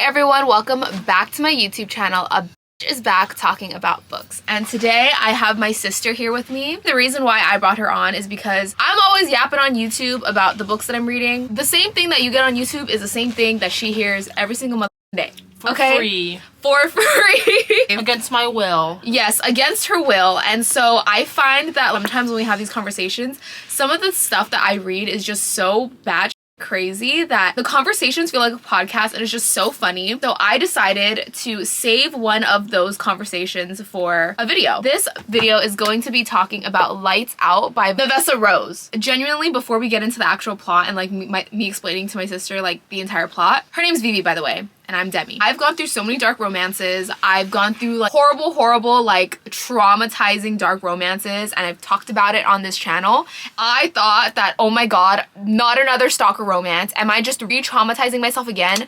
everyone, welcome back to my YouTube channel. A bitch is back talking about books, and today I have my sister here with me. The reason why I brought her on is because I'm always yapping on YouTube about the books that I'm reading. The same thing that you get on YouTube is the same thing that she hears every single month day. For free. For free. Against my will. Yes, against her will. And so I find that sometimes when we have these conversations, some of the stuff that I read is just so bad crazy that the conversations feel like a podcast, and it's just so funny. So I decided to save one of those conversations for a video. This video is going to be talking about Lights Out by Vivessa Rose. Genuinely, before we get into the actual plot and like me explaining to my sister like the entire plot, her name's Vivi, by the way, and I'm Demi. I've gone through so many dark romances. I've gone through like horrible, like traumatizing dark romances, and I've talked about it on this channel. I thought that, oh my god, not another stalker romance. Am I just re-traumatizing myself again?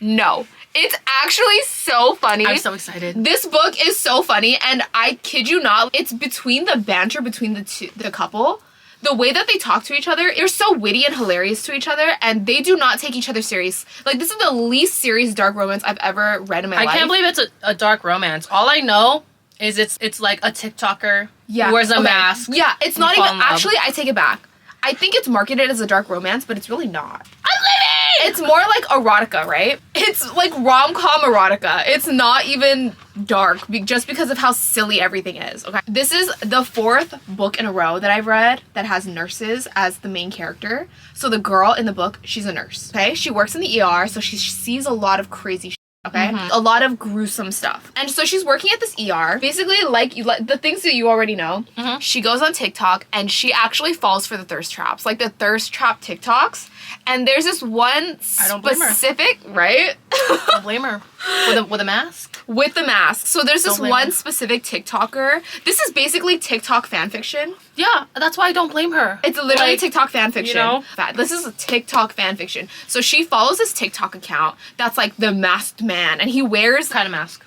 No. It's actually so funny. I'm so excited. This book is so funny, and I kid you not, it's between the banter between the couple. The way that they talk to each other, they're so witty and hilarious to each other, and they do not take each other serious. Like, this is the least serious dark romance I've ever read in my life. I can't believe it's a dark romance. All I know is it's like a TikToker who wears a mask. Yeah, it's not even, actually, I take it back. I think it's marketed as a dark romance, but it's really not. I'm living! It's more like erotica, right? It's like rom-com erotica. It's not even dark just because of how silly everything is, okay? This is the 4th book in a row that I've read that has nurses as the main character. So the girl in the book, she's a nurse, okay? She works in the ER, so she sees a lot of crazy shit. Okay, a lot of gruesome stuff, and so she's working at this ER. Basically, like the things that you already know. She goes on TikTok and she actually falls for the thirst traps, like the thirst trap TikToks. And there's this one specific, right? I don't blame her. With a mask? With the mask. So there's this one specific TikToker. This is basically TikTok fanfiction. Yeah, that's why I don't blame her. It's literally like, TikTok fanfiction. You know? This is a TikTok fanfiction. So she follows this TikTok account that's like the masked man, and he wears... What kind of mask?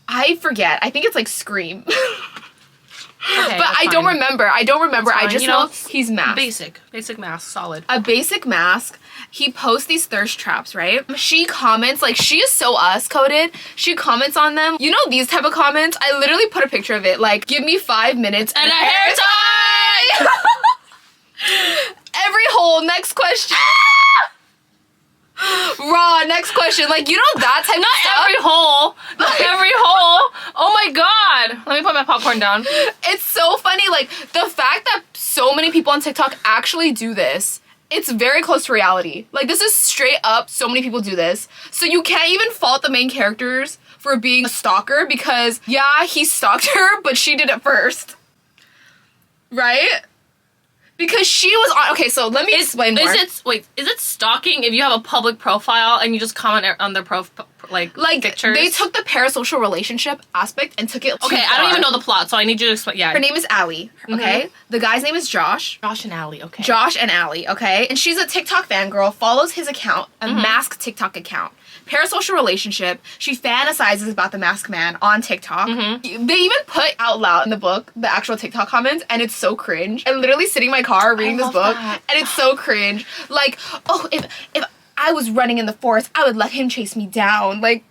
I forget. I think it's like Scream. Okay, but I don't remember. I just know he's masked. Basic mask, solid. A basic mask. He posts these thirst traps, right? She comments, like, she is so us-coded. She comments on them. You know these type of comments? I literally put a picture of it, like, give me 5 minutes and a hair tie! Every hole, next question. Raw, next question. Like, you know that type of stuff? Not every hole. Oh my god. Let me put my popcorn down. It's so funny. Like, the fact that so many people on TikTok actually do this, it's very close to reality. Like, this is straight up, so many people do this. So you can't even fault the main characters for being a stalker because, yeah, he stalked her, but she did it first. Right? Because she was on... Okay, so let me explain more. Is it stalking if you have a public profile and you just comment on their pictures? They took the parasocial relationship aspect and took it too far. I don't even know the plot, so I need you to explain. Yeah. Her name is Allie, okay? The guy's name is Josh. Josh and Allie, okay. Josh and Allie, okay? And she's a TikTok fangirl, follows his account, a masked TikTok account. Parasocial relationship. She fantasizes about the masked man on TikTok. They even put out loud in the book the actual TikTok comments, and it's so cringe. I'm literally sitting in my car reading this book, and it's so cringe. Like, oh, if I was running in the forest, I would let him chase me down. Like,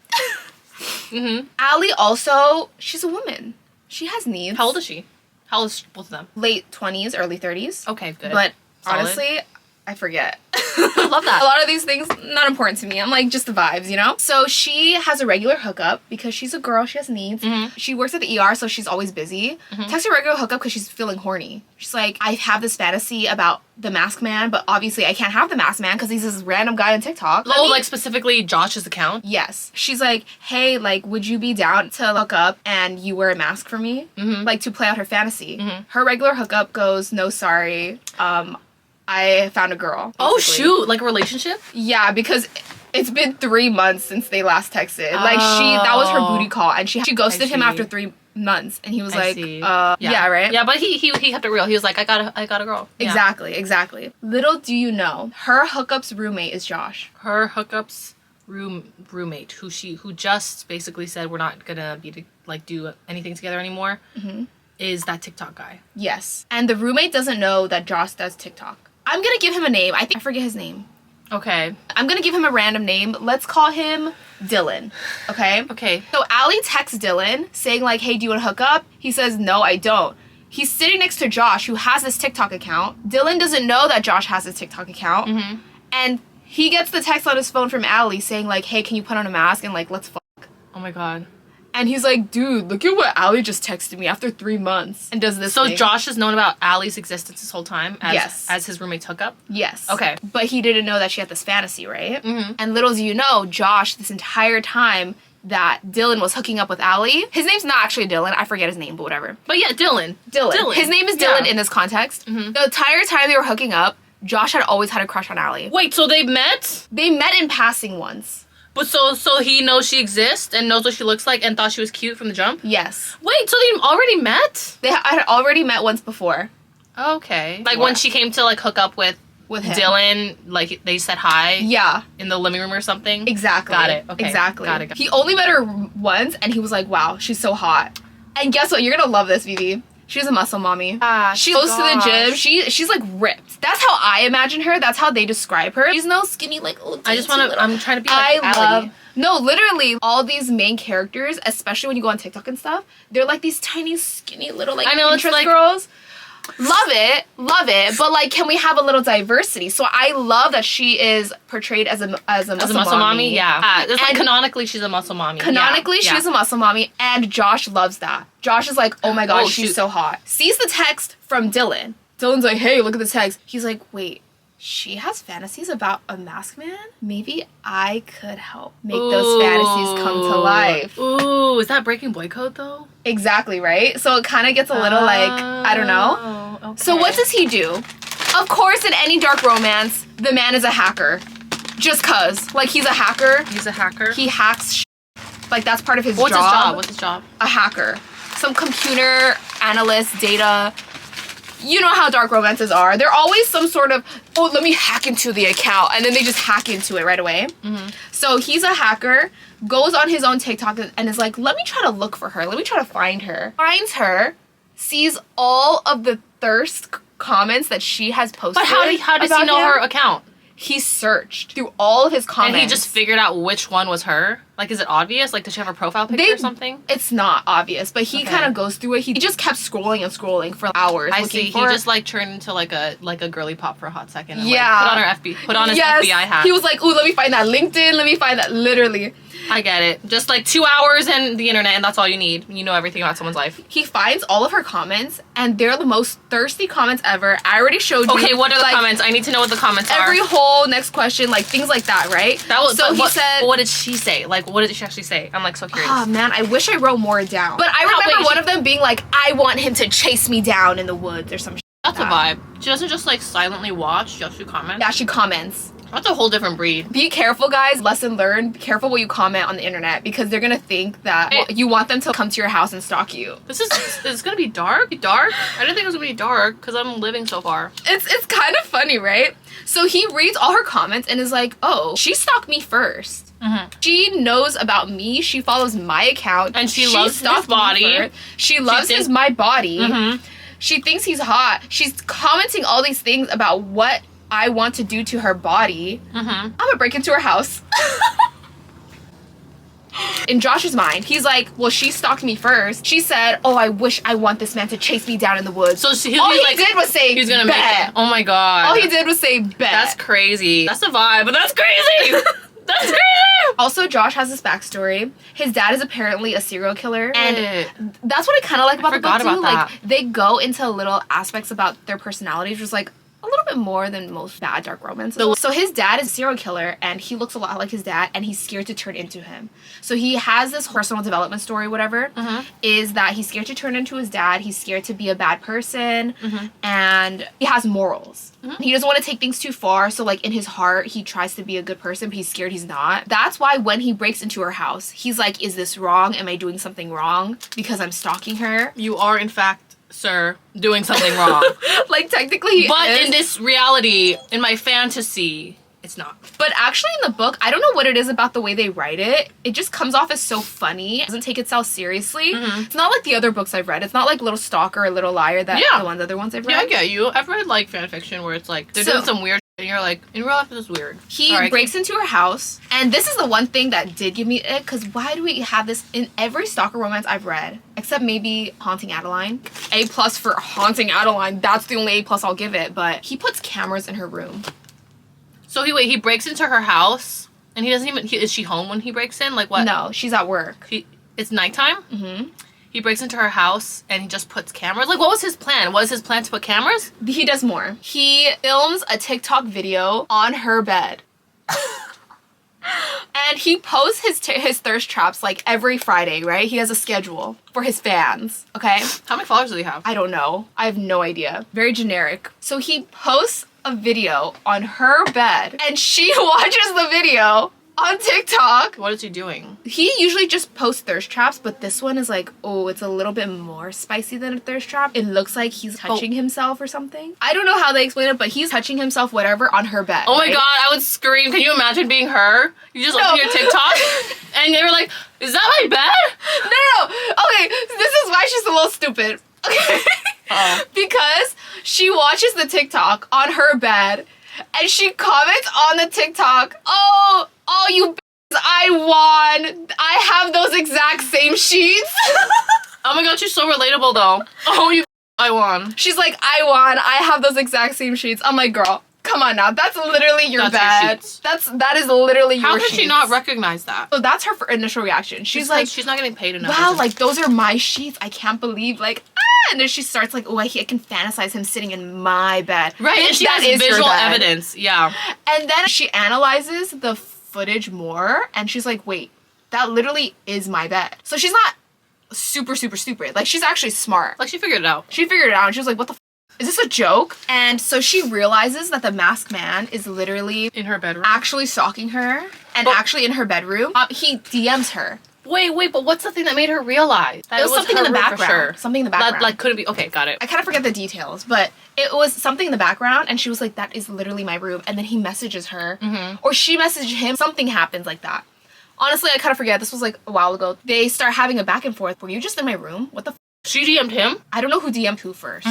Allie also, she's a woman. She has needs. How old is she? How old is both of them? Late 20s, early 30s. Okay, good. But solid. Honestly, I forget. I love that. A lot of these things, not important to me. I'm like, just the vibes, you know? So she has a regular hookup because she's a girl, she has needs. She works at the ER, so she's always busy. Texts a regular hookup because she's feeling horny. She's like, I have this fantasy about the masked man, but obviously I can't have the masked man because he's this random guy on TikTok. Like specifically Josh's account? Yes. She's like, hey, like, would you be down to hook up and you wear a mask for me? Like, to play out her fantasy. Her regular hookup goes, no, sorry. I found a girl. Basically. Oh, shoot. Like a relationship? Yeah, because it's been 3 months since they last texted. Like, that was her booty call, and she ghosted him after 3 months, and he was like, yeah, right? Yeah, but he kept it real. He was like, I got a girl. Yeah. Exactly. Little do you know, her hookup's roommate is Josh. Her hookup's roommate, who just basically said we're not gonna do anything together anymore, is that TikTok guy. Yes. And the roommate doesn't know that Josh does TikTok. I'm gonna give him a name. I forget his name. Okay. I'm gonna give him a random name. Let's call him Dylan. Okay? Okay. So Allie texts Dylan saying like, hey, do you want to hook up? He says, no, I don't. He's sitting next to Josh, who has this TikTok account. Dylan doesn't know that Josh has this TikTok account. Mm-hmm. And he gets the text on his phone from Allie saying like, hey, can you put on a mask and like, let's fuck. Oh my god. And he's like, dude, look at what Allie just texted me after 3 months. And does this So thing. Josh has known about Allie's existence this whole time Yes. as his roommate's hookup? Yes. Okay. But he didn't know that she had this fantasy, right? Mm-hmm. And little do you know, Josh, this entire time that Dylan was hooking up with Allie, his name's not actually Dylan. I forget his name, but whatever. But yeah, Dylan. His name is Dylan Yeah. in this context. Mm-hmm. The entire time they were hooking up, Josh had always had a crush on Allie. Wait, so they met? They met in passing once. But so he knows she exists and knows what she looks like and thought she was cute from the jump? Yes. Wait, so they already met? They had already met once before Okay. Like What? when she came to like hook up with with him. Dylan, like they said hi Yeah, in the living room or something? exactly. Got it. Okay. Exactly. Got it. He only met her once and he was like, wow, she's so hot. And guess what? You're gonna love this, Vivi. She's a muscle mommy. She goes to the gym. She's like ripped. That's how I imagine her. That's how they describe her. She's no skinny like I just want to. I'm trying to be like Allie. No, literally all these main characters, especially when you go on TikTok and stuff, they're like these tiny skinny little like I know, it's Pinterest like- girls. Love it, but like, can we have a little diversity? So I love that she is portrayed as a muscle mommy. Yeah. It's like And canonically, she's a muscle mommy. Canonically, Yeah. she's a muscle mommy, and Josh loves that. Josh is like, oh my gosh, Oh, she's shoot. so hot. Sees the text from Dylan. Dylan's like, hey, look at the text. He's like, wait, she has fantasies about a masked man? Maybe I could help make those fantasies come to life. Ooh, is that breaking boy code though? Exactly, right? So it kind of gets a little like, I don't know. Okay. So what does he do? Of course, in any dark romance, the man is a hacker. Just cause. Like, he's a hacker. He's a hacker. He hacks like, that's part of his What's job. his job? What's his job? A hacker. Some computer analyst, data. You know how dark romances are. They're always some sort of, oh, let me hack into the account. And then they just hack into it right away. Mm-hmm. So he's a hacker, goes on his own TikTok and is like, let me try to look for her. Let me try to find her. Finds her, sees all of the thirst comments that she has posted. But how does he about know him. her account? He searched through all of his comments. And he just figured out which one was her? Like, is it obvious? Like, does she have a profile picture or something? It's not obvious, but he Okay. kind of goes through it. He just kept scrolling and scrolling for hours. I looking see. For He her. just like turned into like a girly pop for a hot second. And, Yeah. Like, put on his Yes. FBI hat. He was like, ooh, let me find that LinkedIn. Let me find that. Literally. I get it. Just like 2 hours in the internet and that's all you need. You know everything about someone's life. He finds all of her comments, and they're the most thirsty comments ever. I already showed you. Okay, what are the like, comments? I need to know what the comments are. Every whole next question, like things like that, right? That was, so but he what, said, what did she say? Like, what did she actually say? I'm like so curious. oh man, I wish I wrote more down. But I Oh, remember wait, one she- of them being like, I want him to chase me down in the woods or some shit. That's a like that. vibe. She doesn't just like silently watch, just she comments. Yeah, she comments. That's a whole different breed. Be careful, guys. Lesson learned. Be careful what you comment on the internet because they're gonna think that you want them to come to your house and stalk you. It's gonna be dark? Dark? I didn't think it was gonna be dark because I'm living so far. It's kind of funny, right? So he reads all her comments and is like, oh, she stalked me first. Mm-hmm. She knows about me. She follows my account. And she loves his stalked me body. first. She loves my body. Mm-hmm. She thinks he's hot. She's commenting all these things about what I want to do to her body. Mm-hmm. I'm gonna break into her house. In Josh's mind, he's like, well, she stalked me first. She said, oh, I wish I want this man to chase me down in the woods. So he all he like, did was say, he's gonna bet. make it. Oh my god. All he did was say, bet. That's crazy. That's a vibe, but that's crazy. That's crazy. Also, Josh has this backstory. His dad is apparently a serial killer, and Shit. that's what I kind of like about the book forgot too. about that. Like, they go into little aspects about their personalities, which is like a little bit more than most bad dark romances. So his dad is a serial killer, and he looks a lot like his dad, and he's scared to turn into him. So he has this personal development story, whatever, is that he's scared to turn into his dad. He's scared to be a bad person, and he has morals. He doesn't want to take things too far, so like in his heart, he tries to be a good person, but he's scared he's not. That's why when he breaks into her house, he's like, is this wrong? Am I doing something wrong because I'm stalking her? You are in fact, sir, doing something wrong. Like, technically he But is. in this reality, in my fantasy, it's not. But actually in the book, I don't know what it is about the way they write it. It just comes off as so funny. It doesn't take itself seriously. It's not like the other books I've read. It's not like Little Stalker or Little Liar, that the other ones I've read. Yeah, I get you. I've read like fan fiction where it's like they're So- doing some weird And you're like, in real life, this is weird. He breaks into her house, and this is the one thing that did give me it, because why do we have this in every stalker romance I've read, except maybe Haunting Adeline? A+ for Haunting Adeline. That's the only A+ I'll give it, but he puts cameras in her room. So he breaks into her house, and he doesn't even, is she home when he breaks in? Like what? No, she's at work. It's nighttime? Mm-hmm. He breaks into her house and he just puts cameras. Like, what was his plan? Was his plan to put cameras? He does more. He films a TikTok video on her bed. And he posts his thirst traps like every Friday, right? He has a schedule for his fans, okay? How many followers does he have? I don't know. I have no idea. Very generic. So he posts a video on her bed and she watches the video on TikTok. What is he doing? He usually just posts thirst traps, but this one is like, oh, it's a little bit more spicy than a thirst trap. It looks like he's touching himself or something. I don't know how they explain it, but he's touching himself, whatever, on her bed. Oh my god, I would scream. Can you imagine being her? You just open your TikTok and they were like, is that my bed? No. Okay, this is why she's a little stupid. Okay. Because she watches the TikTok on her bed and she comments on the TikTok, oh, you I won. I have those exact same sheets. Oh my god, she's so relatable though. Oh, I won. She's like, I won. I have those exact same sheets. I'm like, girl, come on now. That's literally your bed. That is literally your sheets. How could she not recognize that? So that's her initial reaction. She's like, she's not getting paid enough. Wow, like those are my sheets. I can't believe, like, and then she starts like, oh, I can fantasize him sitting in my bed. Right, and she has visual evidence. Yeah. And then she analyzes the footage more and she's like, wait, that literally is my bed. So she's not super stupid. Like, she's actually smart. Like, she figured it out. She figured it out and she was like, what the is this a joke? And so she realizes that the masked man is literally in her bedroom, actually stalking her and actually in her bedroom. He DMs her. Wait, but what's the thing that made her realize? That it was something in the background. Sure. Something in the background. Like, couldn't be. Okay, got it. I kind of forget the details, but it was something in the background, and she was like, that is literally my room. And then he messages her, or she messaged him. Something happens like that. Honestly, I kind of forget. This was like a while ago. They start having a back and forth. Were you just in my room? What the She DM'd him? I don't know who DM'd who first.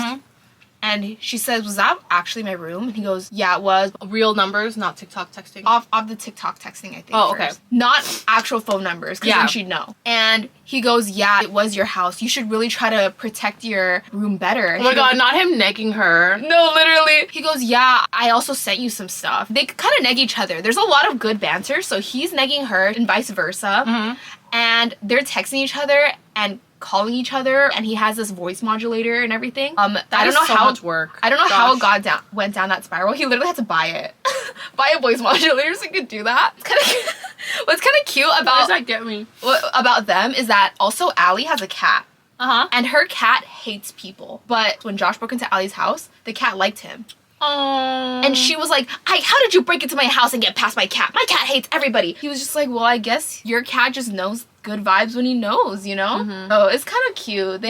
And she says, was that actually my room? And he goes, yeah, it was. Real numbers, not TikTok texting? Off the TikTok texting, I think. Oh, okay. First. Not actual phone numbers, because then she'd know. And he goes, yeah, it was your house. You should really try to protect your room better. And oh my god, not him negging her. No, literally. He goes, yeah, I also sent you some stuff. They kind of neg each other. There's a lot of good banter, so he's negging her and vice versa. And they're texting each other and calling each other, and he has this voice modulator and everything. I don't know how much work. I don't know how it went down that spiral. He literally had to buy it. Buy a voice modulator so he could do that. It's kind of what's kind of cute about How does that get me? About them is that also Allie has a cat. And her cat hates people. But when Josh broke into Allie's house, the cat liked him. And she was like, how did you break into my house and get past my cat? My cat hates everybody. He was just like, well, I guess your cat just knows good vibes when he knows, you know? So it's kind of cute. They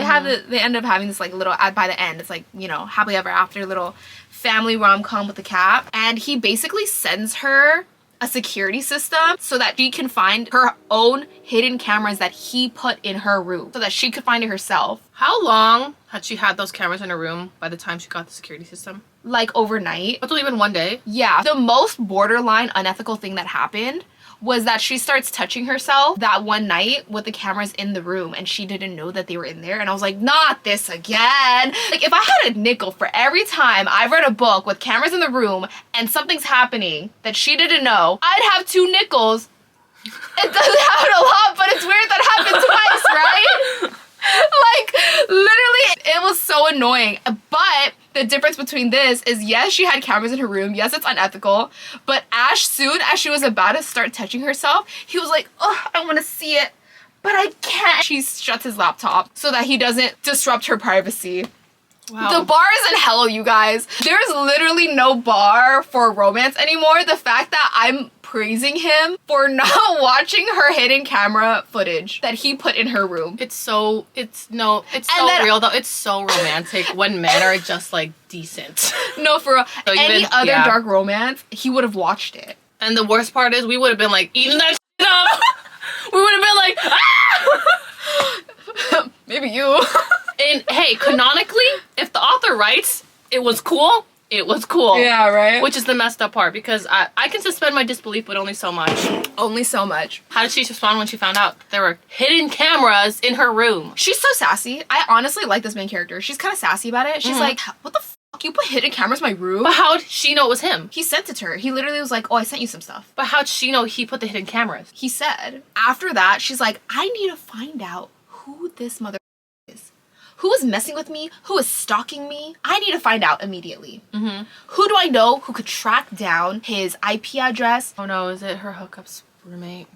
they end up having this like little, by the end, it's like, you know, happily ever after little family rom-com with the cat. And he basically sends her a security system so that she can find her own hidden cameras that he put in her room so that she could find it herself. How long had she had those cameras in her room by the time she got the security system? Like overnight. That's only been one day? Yeah. The most borderline unethical thing that happened was that she starts touching herself that one night with the cameras in the room and she didn't know that they were in there. And I was like, not this again. Like, if I had a nickel for every time I've read a book with cameras in the room and something's happening that she didn't know, I'd have 2 nickels. It doesn't happen a lot, but it's weird that happened twice, right? Like, literally, it was so annoying. But the difference between this is, yes, she had cameras in her room. Yes, it's unethical. But soon as she was about to start touching herself, he was like, oh, I want to see it, but I can't. She shuts his laptop so that he doesn't disrupt her privacy. Wow. The bar is in hell, you guys. There's literally no bar for romance anymore. The fact that I'm praising him for not watching her hidden camera footage that he put in her room. It's so real though. It's so romantic when men are just like decent. No, for real. So any other dark romance, he would have watched it. And the worst part is we would have been like eating that shit up. We would have been like, ah! Maybe you. And hey, canonically, if the author writes it was cool, it was cool. Yeah, right? Which is the messed up part, because I can suspend my disbelief, but only so much. Only so much. How did she respond when she found out there were hidden cameras in her room? She's so sassy. I honestly like this main character. She's kind of sassy about it. She's like, what the fuck? You put hidden cameras in my room? But how did she know it was him? He sent it to her. He literally was like, oh, I sent you some stuff. But how'd she know he put the hidden cameras? He said. After that, she's like, I need to find out who this mother is. Who is messing with me? Who is stalking me? I need to find out immediately. Who do I know who could track down his IP address? Oh no, is it her hookup's roommate?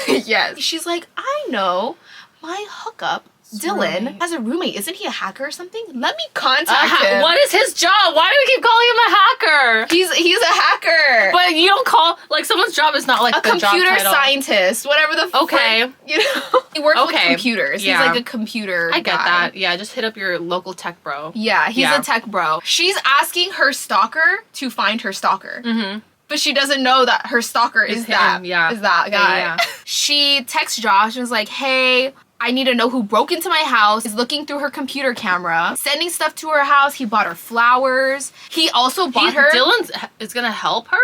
Yes. She's like, I know my hookup, Dylan, roommate. has a roommate. Isn't he a hacker or something? Let me contact him. What is his job? Why do we keep calling him a hacker? He's a hacker. But you don't call, like, someone's job is not like A the job computer title. scientist, whatever the Okay. frick, you know? He works with computers. Yeah. He's like a computer I get guy. that. Yeah, just hit up your local tech bro. Yeah, he's a tech bro. She's asking her stalker to find her stalker. But she doesn't know that her stalker is that guy. Yeah. She texts Josh and is like, hey, I need to know who broke into my house, is looking through her computer camera, sending stuff to her house. He bought her flowers. He also bought her... Dylan is gonna help her?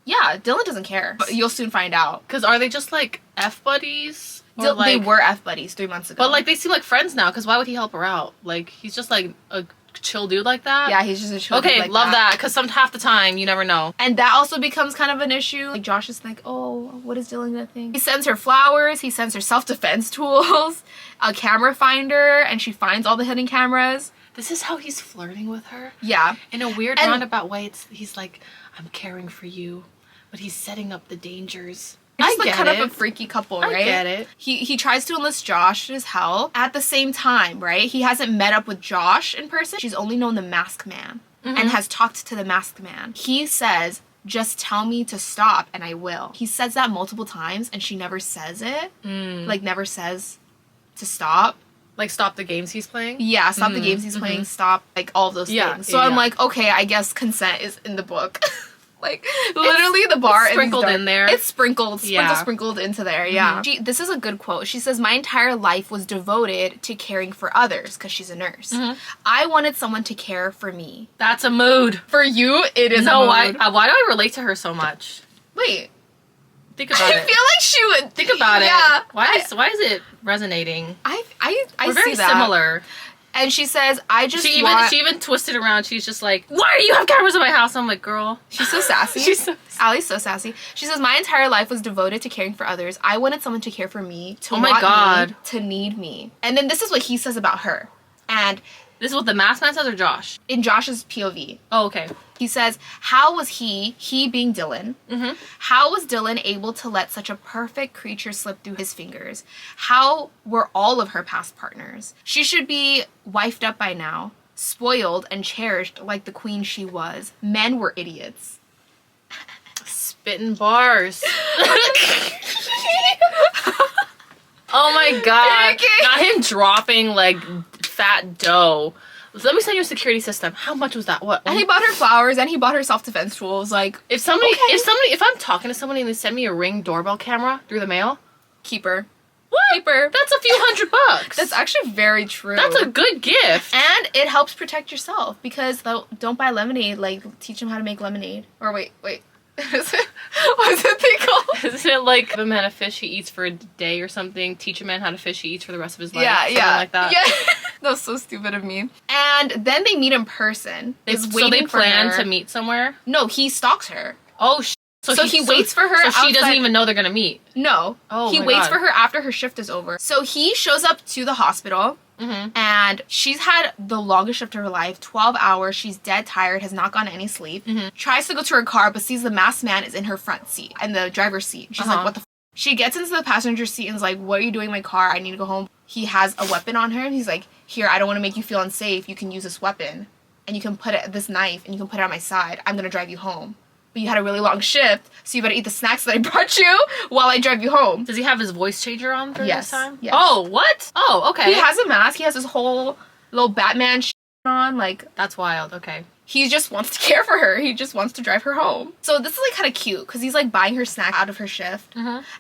Yeah, Dylan doesn't care. But you'll soon find out. Because are they just like F buddies? Or They like, were F buddies 3 months ago. but like they seem like friends now, because why would he help her out? Like he's just like a chill dude like that? Yeah, he's just a chill Okay, dude like love that, because half the time you never know. And that also becomes kind of an issue. Like, Josh is like, oh, what is Dylan gonna think? He sends her flowers, he sends her self-defense tools, a camera finder, and she finds all the hidden cameras. This is how he's flirting with her? Yeah. In a weird And- roundabout way, he's like, I'm caring for you, but he's setting up the dangers. Just like get kind it. of a freaky couple, I right? get it. He tries to enlist Josh's help at the same time, right? He hasn't met up with Josh in person. She's only known the masked man and has talked to the masked man. He says, just tell me to stop and I will. He says that multiple times and she never says it. Like, never says to stop. Like, stop the games he's playing? Yeah, stop the games he's playing, stop, like, all of those things. So I'm like, okay, I guess consent is in the book. Like, literally the bar it's sprinkled in there. It's sprinkled into there, yeah. This is a good quote. She says, my entire life was devoted to caring for others, because she's a nurse. I wanted someone to care for me. That's a mood. For you, it is a mood. Why do I relate to her so much? Wait. Think about I it. feel like she would... Think about yeah, it. Why is it resonating? I We're see very that. similar. And she says, I just She want... even twisted around. She's just like, why do you have cameras in my house? I'm like, girl. She's so sassy. Allie's so sassy. She says, my entire life was devoted to caring for others. I wanted someone to care for me, to want me, to need me. And then this is what he says about her. And This is what the masked man says, or Josh? in Josh's POV, Oh, okay. he says, how was he being Dylan, how was Dylan able to let such a perfect creature slip through his fingers? How were all of her past partners? She should be wifed up by now, spoiled and cherished like the queen she was. Men were idiots. Spitting bars. Oh my god. Not him dropping like fat dough. Let me send you a security system. How much was that? What? And he bought her flowers and he bought her self-defense tools. Like, If I'm talking to somebody and they send me a Ring doorbell camera through the mail, keep her. what? Keep her. That's a few $100. That's actually very true. That's a good gift. And it helps protect yourself, because don't buy lemonade. Like, teach them how to make lemonade. Or wait. What's it thing called? Isn't it like if a man a fish he eats for a day or something? Teach a man how to fish he eats for the rest of his life. Something like that. Yeah. That was so stupid of me. And then they meet in person. So they plan to meet somewhere? No, he stalks her. Oh, So he waits for her So she doesn't outside- even know they're gonna meet. No. Oh, he my waits God. for her after her shift is over. So he shows up to the hospital. And she's had the longest shift of her life, 12 hours. She's dead tired, has not gotten any sleep. Tries to go to her car, but sees the masked man is in her front seat, in the driver's seat. She's like, what the f-? She gets into the passenger seat and is like, what are you doing in my car? I need to go home. He has a weapon on her. He's like, here, I don't want to make you feel unsafe. You can use this weapon. And you can put it, this knife, and you can put it on my side. I'm going to drive you home. But you had a really long shift, so you better eat the snacks that I brought you while I drive you home. Does he have his voice changer on during this time? Yes. Oh, what? Oh, okay. He has a mask. He has his whole little Batman shit on. Like, That's wild. Okay. he just wants to care for her. He just wants to drive her home. So this is like kind of cute, because he's like buying her snack out of her shift.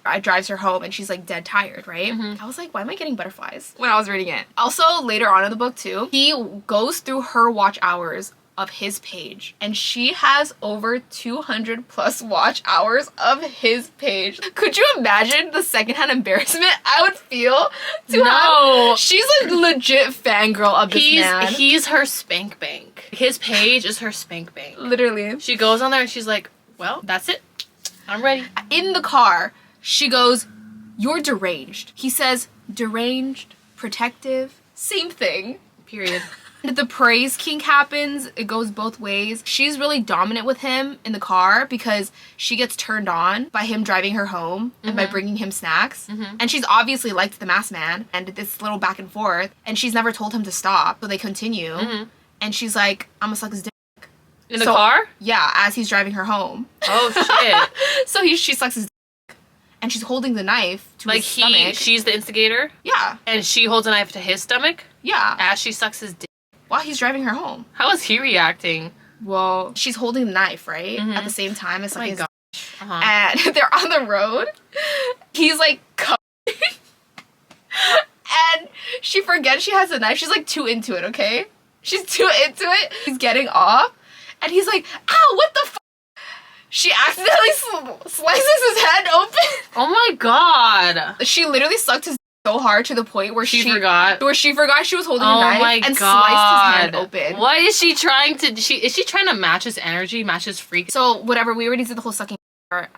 I drives her home and she's like dead tired, right? I was like, why am I getting butterflies when I was reading it? Also, later on in the book too, he goes through her watch hours of his page, and she has over 200 plus watch hours of his page. Could you imagine the secondhand embarrassment I would feel to have? She's a legit fangirl of this man. He's her spank bank. His page is her spank bank. Literally. She goes on there and she's like, well, that's it. I'm ready. In the car, she goes, "You're deranged." He says, "Deranged, protective, same thing." Period. The praise kink happens. It goes both ways. She's really dominant with him in the car because she gets turned on by him driving her home and by bringing him snacks. And she's obviously liked the masked man, and this little back and forth, and she's never told him to stop, so they continue. And she's like, "I'm gonna suck his dick." In the car? Yeah, as he's driving her home. Oh, shit. So she sucks his dick, and she's holding the knife to his stomach. She's the instigator? Yeah. And she holds a knife to his stomach? Yeah. As she sucks his dick? While he's driving her home. How is he reacting? Well, she's holding the knife, right? At the same time as like his... Uh-huh. And they're on the road. He's like coming. And she forgets she has a knife. She's like too into it, okay? She's too into it. He's getting off. And he's like, "Ow, what the f-?" She accidentally slices his head open. Oh my god. She literally sucked his so hard to the point where she forgot. Where she forgot she was holding a knife and sliced his hand open. What is she trying to... Is she trying to match his energy, match his freak? So, whatever, we already did the whole sucking part.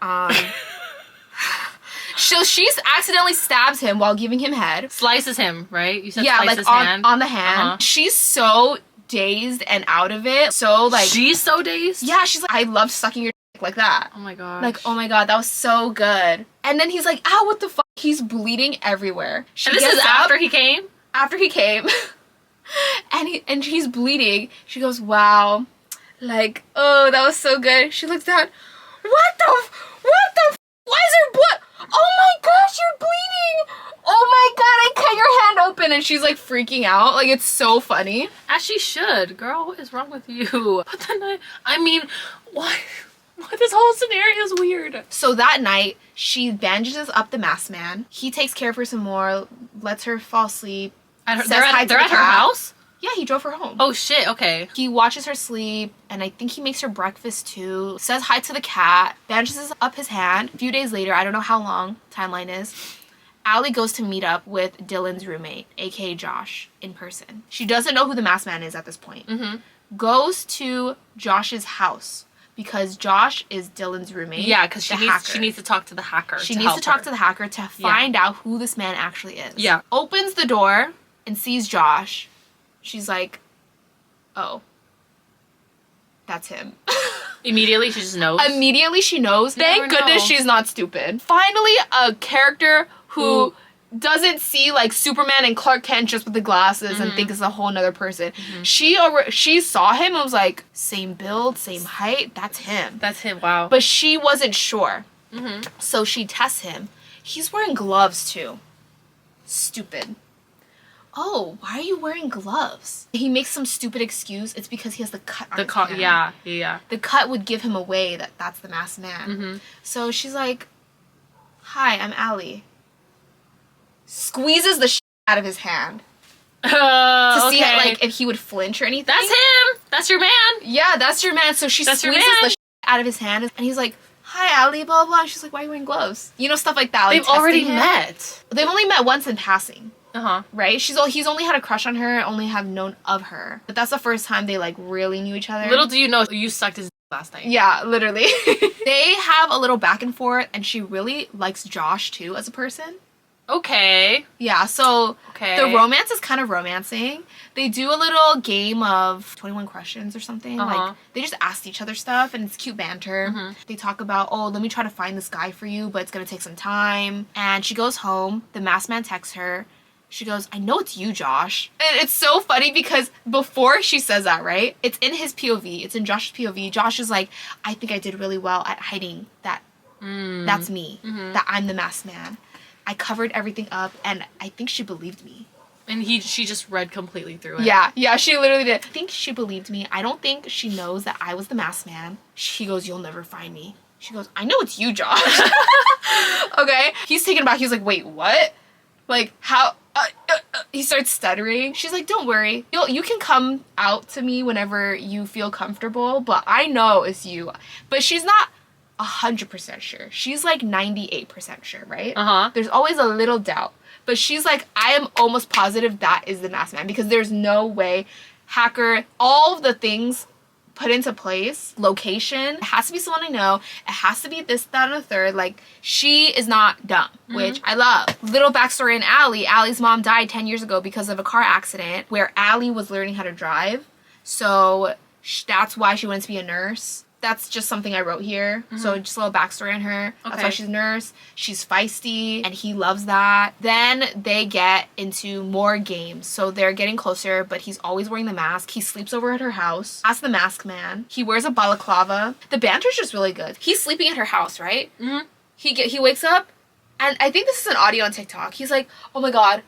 So she's accidentally stabs him while giving him head. Slices him, right? You said yeah, slice like his hand? on the hand. She's so dazed and out of it. So, like... She's so dazed? Yeah, she's like, "I loved sucking your dick," like that. Oh my god. Like, oh my god, that was so good. And then he's like, "Ow, what the fuck?" He's bleeding everywhere. And this is after he came? After he came. and he's bleeding. She goes, "Wow." Like, "Oh, that was so good." She looks down. What the why is there blood? Oh my gosh, you're bleeding. Oh my god, I cut your hand open. And she's like freaking out. Like, it's so funny. As she should. Girl, what is wrong with you? But then I mean, why? This whole scenario is weird. So that night, she bandages up the masked man. He takes care of her some more, lets her fall asleep. They're at her house? Yeah, he drove her home. Oh shit, okay. He watches her sleep, and I think he makes her breakfast too. Says hi to the cat, bandages up his hand. A few days later, I don't know how long timeline is, Allie goes to meet up with Dylan's roommate, aka Josh, in person. She doesn't know who the masked man is at this point. Goes to Josh's house. Because Josh is Dylan's roommate. Yeah, because she needs to talk to the hacker. She needs to talk to the hacker to find out who this man actually is. Yeah. Opens the door and sees Josh. She's like, "Oh, that's him." Immediately she just knows. Immediately she knows. Thank goodness she's not stupid. Finally, a character who doesn't see like Superman and Clark Kent just with the glasses and think it's a whole nother person. She saw him and was like, "Same build, same height, that's him." That's him, wow. But she wasn't sure. So she tests him. He's wearing gloves too. Stupid. "Oh, why are you wearing gloves?" He makes some stupid excuse. It's because he has the cut on his hand. Yeah. The cut would give him away that that's the masked man. So she's like, "Hi, I'm Allie." Squeezes the shit out of his hand. To see like if he would flinch or anything. That's him! That's your man! Yeah, that's your man. So she squeezes the shit out of his hand, and he's like, "Hi, Allie, blah, blah." And she's like, "Why are you wearing gloves?" You know, stuff like that. Like, they've already met. They've only met once in passing. Right? He's only had a crush on her, only have known of her. But that's the first time they like really knew each other. Little do you know, you sucked his last night. Yeah, literally. They have a little back and forth, and she really likes Josh too as a person. Okay. Yeah, so the romance is kind of romancing. They do a little game of 21 questions or something. Like, they just ask each other stuff, and it's cute banter. They talk about, "Oh, let me try to find this guy for you, but it's gonna take some time." And she goes home. The masked man texts her. She goes, "I know it's you, Josh." And it's so funny because before she says that, right? It's in his POV. It's in Josh's POV. Josh is like, "I think I did really well at hiding that that's me. That I'm the masked man. I covered everything up, and I think she believed me." And she just read completely through it. Yeah, she literally did. "I think she believed me. I don't think she knows that I was the masked man." She goes, "You'll never find me." She goes, "I know it's you, Josh." Okay? He's taken aback. He's like, "Wait, what?" Like, how... he starts stuttering. She's like, don't worry. You can come out to me whenever you feel comfortable, but I know it's you. But she's not 100% sure. She's like 98% sure, right? Uh-huh. There's always a little doubt. But she's like, I am almost positive that is the masked man, because there's no way. Hacker, all of the things put into place, location, it has to be someone I know, it has to be this, that, and the third. Like, she is not dumb, which I love. Little backstory in Allie. Allie's mom died 10 years ago because of a car accident where Allie was learning how to drive. So that's why she wanted to be a nurse. That's just something I wrote here. So just a little backstory on her. Okay. That's why she's a nurse. She's feisty, and he loves that. Then they get into more games. So they're getting closer, but he's always wearing the mask. He sleeps over at her house as the masked man. He wears a balaclava. The banter's just really good. He's sleeping at her house, right? He wakes up, and I think this is an audio on TikTok. He's like, oh my god,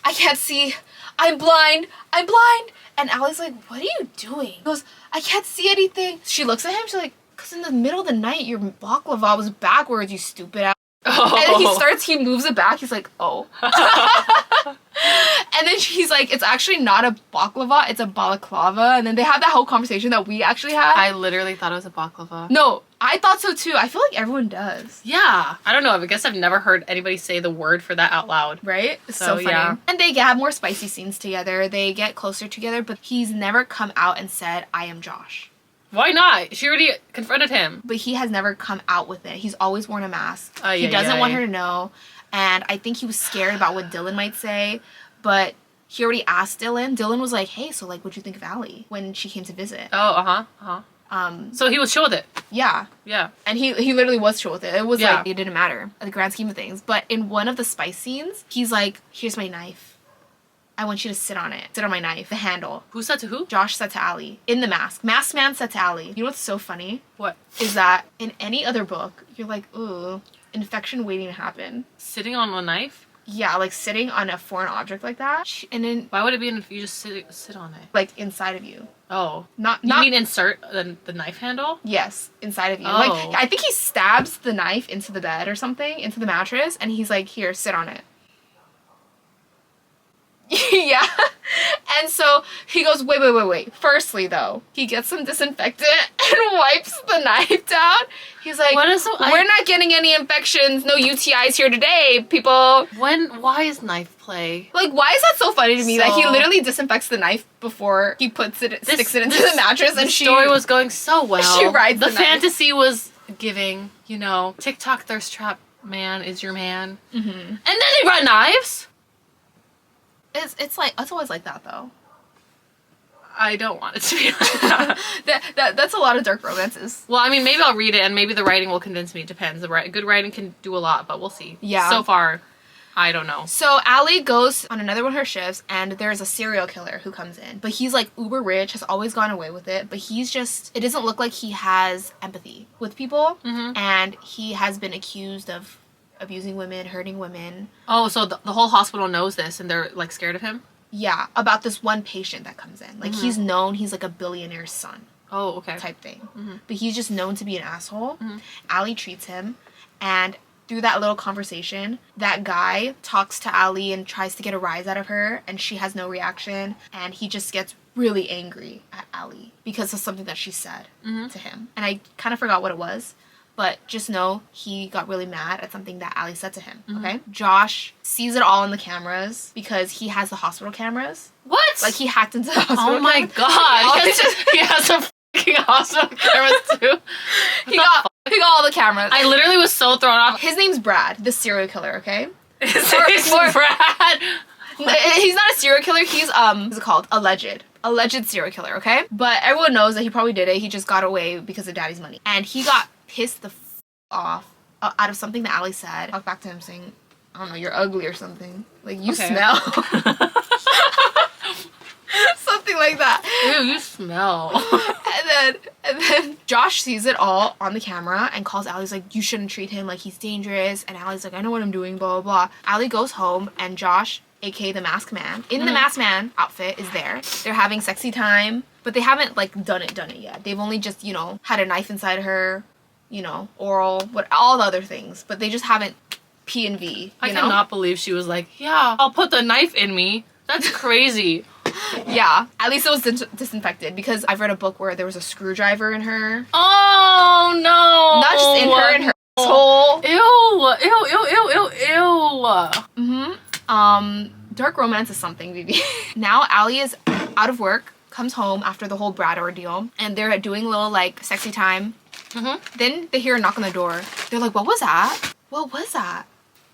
I can't see. I'm blind. I'm blind. And Allie's like, what are you doing? He goes, I can't see anything. She looks at him. She's like, because in the middle of the night, your baklava was backwards, you stupid ass. Oh. And then he moves it back. He's like, oh. And then he's like, it's actually not a baklava, it's a balaclava. And then they have that whole conversation that we actually had. I literally thought it was a baklava. No, I thought so too. I feel like everyone does. Yeah. I don't know. I guess I've never heard anybody say the word for that out loud. Right? It's so funny. Yeah. And they have more spicy scenes together. They get closer together, but he's never come out and said, I am Josh. Why not? She already confronted him. But he has never come out with it. He's always worn a mask. He doesn't want her to know. And I think he was scared about what Dylan might say. But he already asked Dylan. Dylan was like, hey, so like, what'd you think of Allie when she came to visit? Oh, so he was chill with it. Yeah. Yeah. And he literally was chill with it. It was like, it didn't matter in the grand scheme of things. But in one of the spice scenes, he's like, here's my knife. I want you to sit on it. Sit on my knife. The handle. Who said to who? Josh said to Allie. In the mask. Masked man said to Allie. You know what's so funny? What? Is that in any other book, you're like, ooh, infection waiting to happen. Sitting on a knife? Yeah, like sitting on a foreign object like that. And then... Why would it be if you just sit on it? Like inside of you. Oh. You mean insert the knife handle? Yes, inside of you. Oh. Like, I think he stabs the knife into the bed or something, into the mattress, and he's like, here, sit on it. Yeah. And so he goes, wait. Firstly, though, he gets some disinfectant and wipes the knife down. He's like, we're not getting any infections, no UTIs here today, people. Why is knife play? Like, why is that so funny to me that he literally disinfects the knife before he sticks it into the mattress? And the story was going so well. She rides the fantasy was giving, TikTok thirst trap man is your man. And then they brought knives. It's always like that, though. I don't want it to be like that. That's a lot of dark romances. Well, I mean, maybe I'll read it, and maybe the writing will convince me. It depends. Good writing can do a lot, but we'll see. Yeah. So far, I don't know. So Allie goes on another one of her shifts, and there's a serial killer who comes in. But he's, like, uber rich, has always gone away with it. But he's just... It doesn't look like he has empathy with people. And he has been accused of abusing women, hurting women. Oh, so the whole hospital knows this, and they're, like, scared of him? Yeah, about this one patient that comes in. Like, he's known, he's like a billionaire's son. Oh, okay. Type thing. But he's just known to be an asshole. Allie treats him, and through that little conversation, that guy talks to Allie and tries to get a rise out of her, and she has no reaction, and he just gets really angry at Allie because of something that she said to him. And I kind of forgot what it was. But just know he got really mad at something that Allie said to him, okay? Josh sees it all in the cameras because he has the hospital cameras. What? Like, he hacked into the hospital Oh my god. He has some fucking hospital cameras, too. He got all the cameras. I literally was so thrown off. His name's Brad, the serial killer, okay? His name's Brad? He's not a serial killer. He's, what's it called? Alleged serial killer, okay? But everyone knows that he probably did it. He just got away because of daddy's money. And he got pissed the off out of something that Allie said. Talked back to him saying, I don't know, you're ugly or something. Like, you smell. Something like that. Ew, you smell. And then Josh sees it all on the camera and calls Allie's like, you shouldn't treat him like he's dangerous. And Allie's like, I know what I'm doing, blah, blah, blah. Allie goes home and Josh, aka the masked man, in the masked man outfit is there. They're having sexy time, but they haven't, like, done it yet. They've only just, had a knife inside her, oral, all the other things. But they just haven't P and V. I cannot believe she was like, yeah, I'll put the knife in me. That's crazy. Yeah, at least it was disinfected because I've read a book where there was a screwdriver in her. Oh no! Not just in her, in her asshole. Ew. Dark romance is something, baby. Now Allie is out of work, comes home after the whole Brad ordeal, and they're doing a little like sexy time. Then they hear a knock on the door. They're like, what was that? What was that?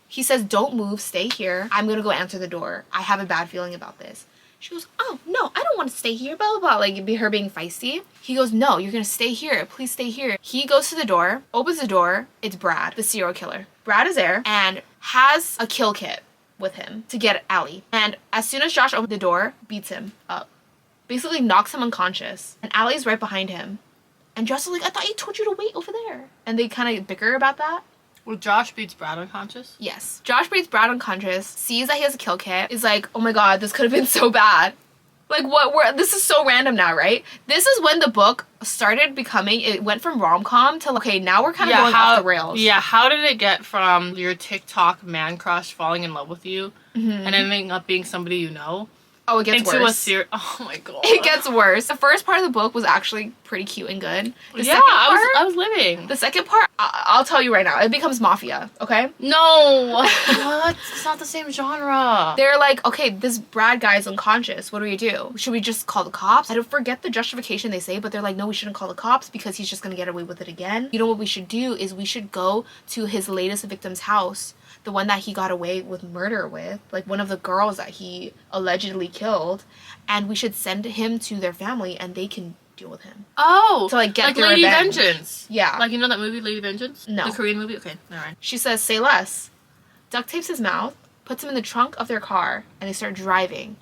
He says, don't move, stay here. I'm gonna go answer the door. I have a bad feeling about this. She goes, oh, no, I don't want to stay here, blah, blah, blah. Like, her being feisty. He goes, no, you're gonna stay here. Please stay here. He goes to the door, opens the door. It's Brad, the serial killer. Brad is there and has a kill kit with him to get Allie. And as soon as Josh opens the door, beats him up. Basically knocks him unconscious. And Allie's right behind him. And Josh is like, I thought he told you to wait over there. And they kind of bicker about that. Well, Josh beats Brad unconscious? Yes. Josh beats Brad unconscious, sees that he has a kill kit, is like, oh my god, this could have been so bad. Like, this is so random now, right? This is when the book started becoming, it went from rom-com to, okay, now we're kind of going off the rails. Yeah, how did it get from your TikTok man crush falling in love with you and ending up being somebody you know? Oh, it gets worse. Oh my god. It gets worse. The first part of the book was actually pretty cute and good. The yeah, second part, I was living. The second part, I'll tell you right now, it becomes Mafia, okay? No. What? It's not the same genre. They're like, okay, this Brad guy is unconscious. What do we do? Should we just call the cops? I don't forget the justification they say, but they're like, no, we shouldn't call the cops because he's just gonna get away with it again. You know what we should do is we should go to his latest victim's house, the one that he got away with murder with, like one of the girls that he allegedly killed, and we should send him to their family and they can deal with him. Oh, to like get like their Lady revenge. Vengeance. Yeah. Like, you know that movie Lady Vengeance? No. The Korean movie? Okay, alright. She says, say less. Duct tapes his mouth, puts him in the trunk of their car, and they start driving.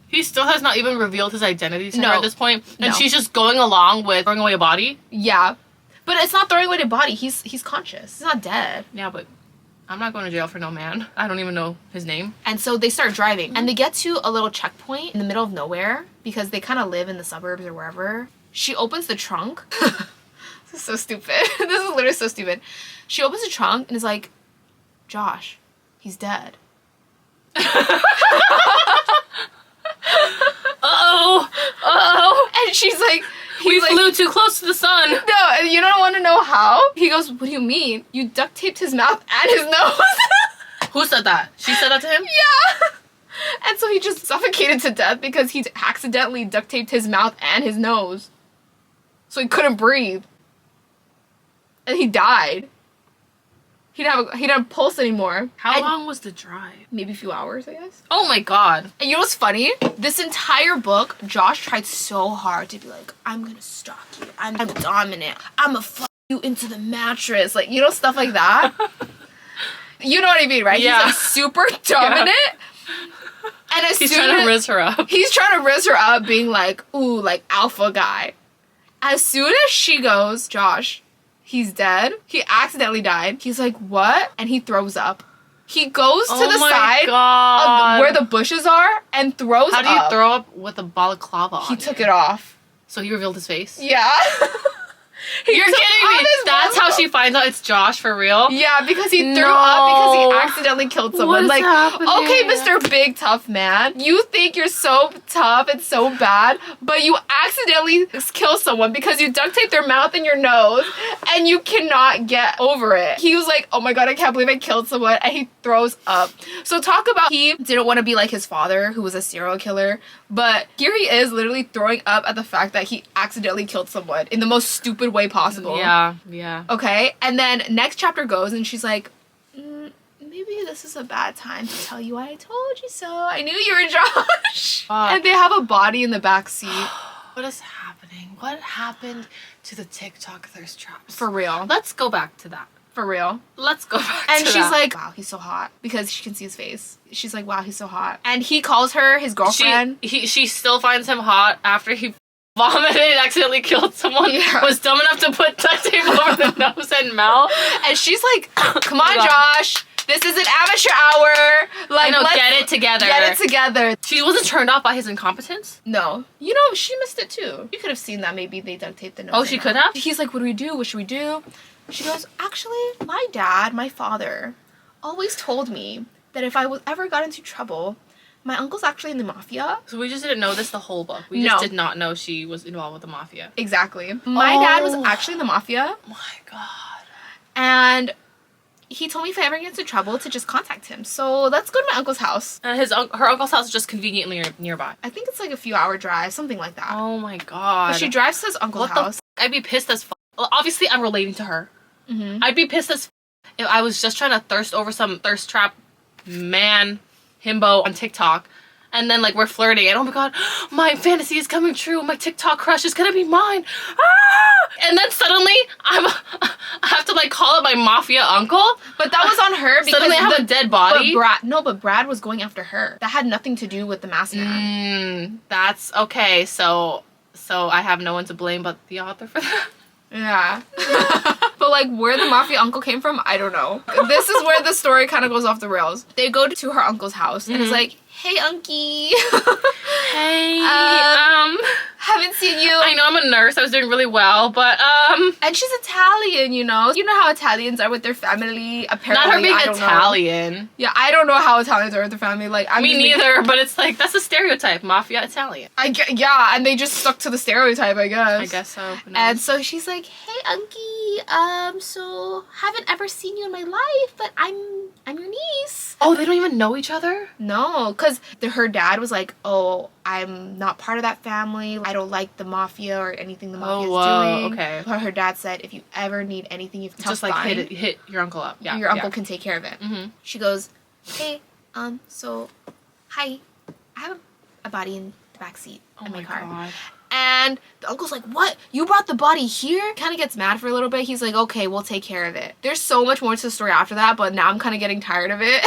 He still has not even revealed his identity to her at this point, and No. she's just going along with throwing away a body? Yeah. But it's not throwing away the body. He's conscious. He's not dead. Yeah, but I'm not going to jail for no man. I don't even know his name. And so they start driving. And they get to a little checkpoint in the middle of nowhere because they kind of live in the suburbs or wherever. She opens the trunk. This is so stupid. This is literally so stupid. She opens the trunk and is like, Josh, he's dead. Uh-oh. And she's like, we flew too close to the sun. No, and you don't want to know how? He goes, what do you mean? You duct taped his mouth and his nose. Who said that? She said that to him? Yeah. And so he just suffocated to death because he accidentally duct taped his mouth and his nose. So he couldn't breathe. And he died. He didn't have a pulse anymore. How long was the drive? Maybe a few hours, I guess. Oh my god. And you know what's funny? This entire book, Josh tried so hard to be like, I'm gonna stalk you. I'm dominant. I'm gonna fuck you into the mattress. Like, you know, stuff like that. You know what I mean, right? Yeah. He's like super dominant. Yeah. And he's trying to riz her up. He's trying to riz her up, being like, ooh, like alpha guy. As soon as she goes, Josh, he's dead. He accidentally died. He's like, what? And he throws up. He goes to the side of where the bushes are and throws up. How do you throw up with a balaclava on? He took it off. So he revealed his face? Yeah. You're kidding me. That's how she finds out it's Josh for real? Yeah, because he threw up because he accidentally killed someone. What is happening? Okay, Mr. Big Tough Man, you think you're so tough and so bad, but you accidentally kill someone because you duct tape their mouth and your nose and you cannot get over it. He was like, oh my god, I can't believe I killed someone, and he throws up. So talk about he didn't want to be like his father, who was a serial killer, but here he is literally throwing up at the fact that he accidentally killed someone in the most stupid way possible. Yeah. Okay, and then next chapter goes and she's like, maybe this is a bad time to tell you I told you so. I knew you were Josh. And they have a body in the back seat. What is happening? What happened to the TikTok thirst traps? For real. Let's go back to that. For real. Let's go back to that. And she's like, wow, he's so hot. Because she can see his face. She's like, wow, he's so hot. And he calls her his girlfriend. She still finds him hot after he vomited, accidentally killed someone, was dumb enough to put duct tape over the nose and mouth. And she's like, come on, Josh. This is an amateur hour. Like, let's get it together. Get it together. She wasn't turned off by his incompetence? No. You know, she missed it too. You could have seen that maybe they duct taped the nose. Oh, she could have? He's like, what do we do? What should we do? She goes, actually, my dad, my father, always told me that if I was ever got into trouble, my uncle's actually in the mafia. So we just didn't know this the whole book. We just did not know she was involved with the mafia. Exactly. My dad was actually in the mafia. Oh my god. And he told me if I ever get into trouble to just contact him. So let's go to my uncle's house. And her uncle's house is just conveniently nearby. I think it's like a few hour drive, something like that. Oh my god. But she drives to his uncle's house. I'd be pissed as fuck. Well, obviously I'm relating to her. Mm-hmm. I'd be pissed as fuck if I was just trying to thirst over some thirst trap man himbo on TikTok. And then, like, we're flirting, and oh my god, my fantasy is coming true. My TikTok crush is gonna be mine. Ah! And then suddenly, I have to, like, call up my mafia uncle. But that was on her because suddenly I have a dead body. But Brad was going after her. That had nothing to do with the masked man. That's okay. So I have no one to blame but the author for that. Yeah. But like where the mafia uncle came from, I don't know. This is where the story kind of goes off the rails. They go to her uncle's house and it's like, hey, Unky. Hey, haven't seen you. I know I'm a nurse. I was doing really well, but and she's Italian, you know. You know how Italians are with their family. Apparently, not her being I don't Italian. Know. Yeah, I don't know how Italians are with their family. Like, me neither. But it's like that's a stereotype. Mafia Italian. Yeah, and they just stuck to the stereotype, I guess. I guess so. And so she's like, hey, Unky. So haven't ever seen you in my life, but I'm your niece. Oh, they don't even know each other? No, because her dad was like, oh, I'm not part of that family. I don't like the mafia or anything the mafia is doing. Okay. But her dad said, if you ever need anything, you can just like hit your uncle up. Yeah. Your uncle can take care of it. Mm-hmm. She goes, hey, so, hi, I have a body in the backseat in my car. God. And the uncle's like, what? You brought the body here? Kind of gets mad for a little bit. He's like, okay, we'll take care of it. There's so much more to the story after that, but now I'm kind of getting tired of it.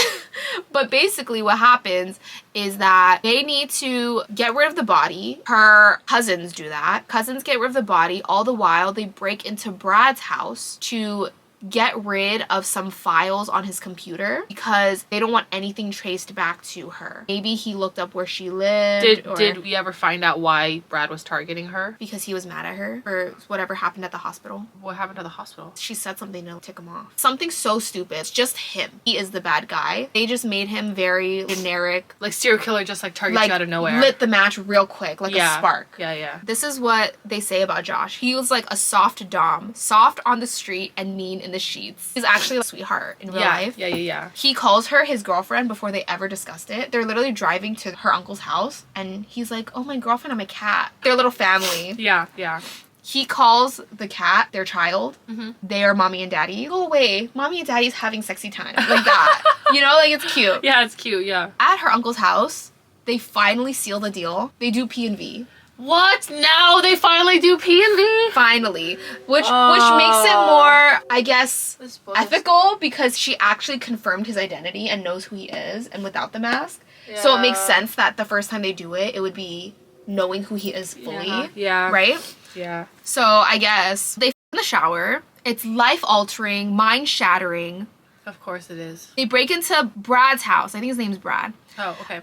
But basically what happens is that they need to get rid of the body. Her cousins do that. Cousins get rid of the body. All the while, they break into Brad's house to get rid of some files on his computer because they don't want anything traced back to her. Maybe he looked up where she lived. Did we ever find out why Brad was targeting her? Because he was mad at her for whatever happened at the hospital. What happened at the hospital? She said something to tick him off. Something so stupid. It's just him. He is the bad guy. They just made him very generic. Like serial killer just like targets you out of nowhere. Lit the match real quick, like a spark. Yeah. This is what they say about Josh. He was like a soft dom. Soft on the street and mean in the sheets. He's actually a sweetheart in real life. Yeah. He calls her his girlfriend before they ever discussed it. They're literally driving to her uncle's house and he's like, oh, my girlfriend, I'm a cat. Their little family. Yeah. He calls the cat their child. Mm-hmm. They are mommy and daddy. Go away. Mommy and daddy's having sexy time. Like that. You know, like it's cute. Yeah, it's cute, yeah. At her uncle's house, they finally seal the deal. They do P&V. What? Now they finally do P&V? Finally. Which makes it more, I guess, ethical because she actually confirmed his identity and knows who he is and without the mask. Yeah. So it makes sense that the first time they do it, it would be knowing who he is fully. Yeah. Right? Yeah. So I guess they in the shower. It's life-altering, mind-shattering. Of course it is. They break into Brad's house. I think his name's Brad. Oh, okay.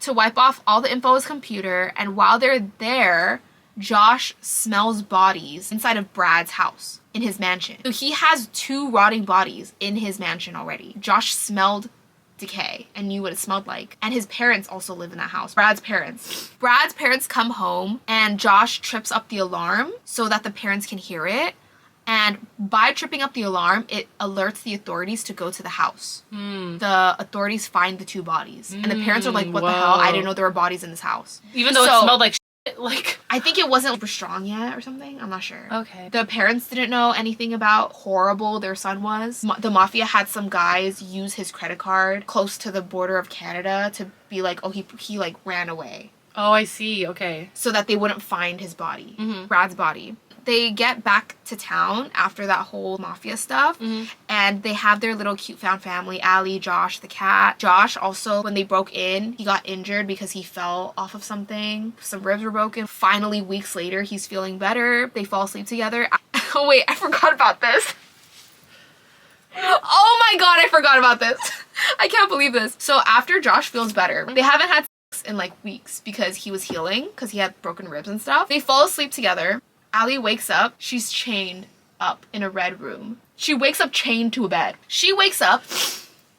To wipe off all the info on his computer, and while they're there, Josh smells bodies inside of Brad's house in his mansion. So he has 2 rotting bodies in his mansion already. Josh smelled decay and knew what it smelled like. And his parents also live in that house. Brad's parents. Brad's parents come home and Josh trips up the alarm so that the parents can hear it. And by tripping up the alarm, it alerts the authorities to go to the house. The authorities find the 2 bodies. And the parents are like, what the hell? I didn't know there were bodies in this house. Even though it smelled like shit, like... I think it wasn't super strong yet or something. I'm not sure. Okay. The parents didn't know anything about horrible their son was. The mafia had some guys use his credit card close to the border of Canada to be like, oh, he like ran away. Oh, I see. Okay. So that they wouldn't find his body, Brad's body. They get back to town after that whole mafia stuff, and they have their little cute found family, Allie, Josh, the cat. Josh also, when they broke in, he got injured because he fell off of something. Some ribs were broken. Finally, weeks later, he's feeling better. They fall asleep together. Oh wait, I forgot about this. Oh my god, I forgot about this. I can't believe this. So after Josh feels better, they haven't had sex in like weeks because he was healing, because he had broken ribs and stuff. They fall asleep together. Allie wakes up. She's chained up in a red room. She wakes up chained to a bed. She wakes up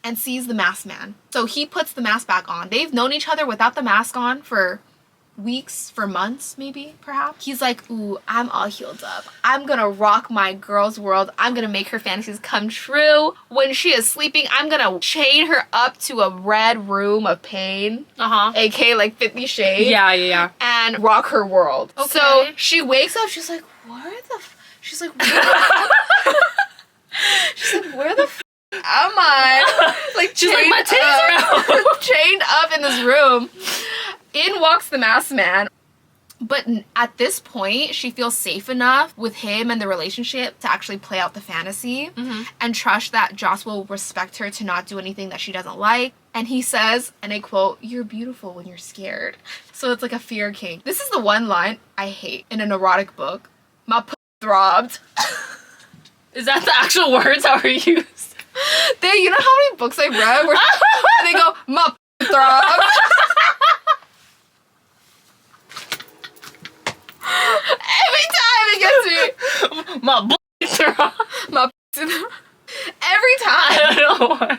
and sees the masked man. So he puts the mask back on. They've known each other without the mask on for weeks, for months, maybe, perhaps. He's like, ooh, I'm all healed up. I'm gonna rock my girl's world. I'm gonna make her fantasies come true. When she is sleeping, I'm gonna chain her up to a red room of pain. AKA like 50 Shades. Yeah. And rock her world. Okay. So she wakes up, she's like, she's like, where the she's like, where the am I? Like, she's like, my titties are out. Chained up in this room. In walks the masked man. But at this point, she feels safe enough with him and the relationship to actually play out the fantasy and trust that Joss will respect her to not do anything that she doesn't like. And he says, and I quote, "You're beautiful when you're scared." So it's like a fear king. This is the one line I hate in an erotic book. My p throbbed. Is that the actual words that were used? You know how many books I read where they go, my p throbbed? Every time it gets me. My throbbed. My every time. I don't know why.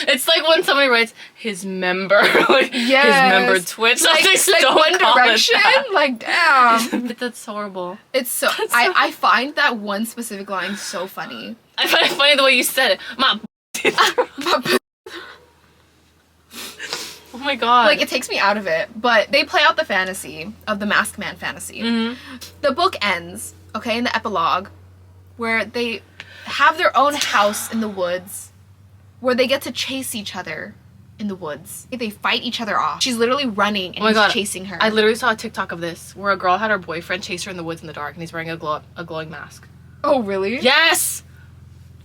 It's like when somebody writes his member, like his member twitch, like One Direction. Like, damn, that's horrible. It's so. I find that one specific line so funny. I find it funny the way you said it. Oh my god! Like, it takes me out of it. But they play out the fantasy of the masked man fantasy. The book ends, okay, in the epilogue, where they have their own house in the woods, where they get to chase each other in the woods. They fight each other off. She's literally running and he's chasing her. I literally saw a TikTok of this where a girl had her boyfriend chase her in the woods in the dark and he's wearing a glowing mask. Oh, really? Yes!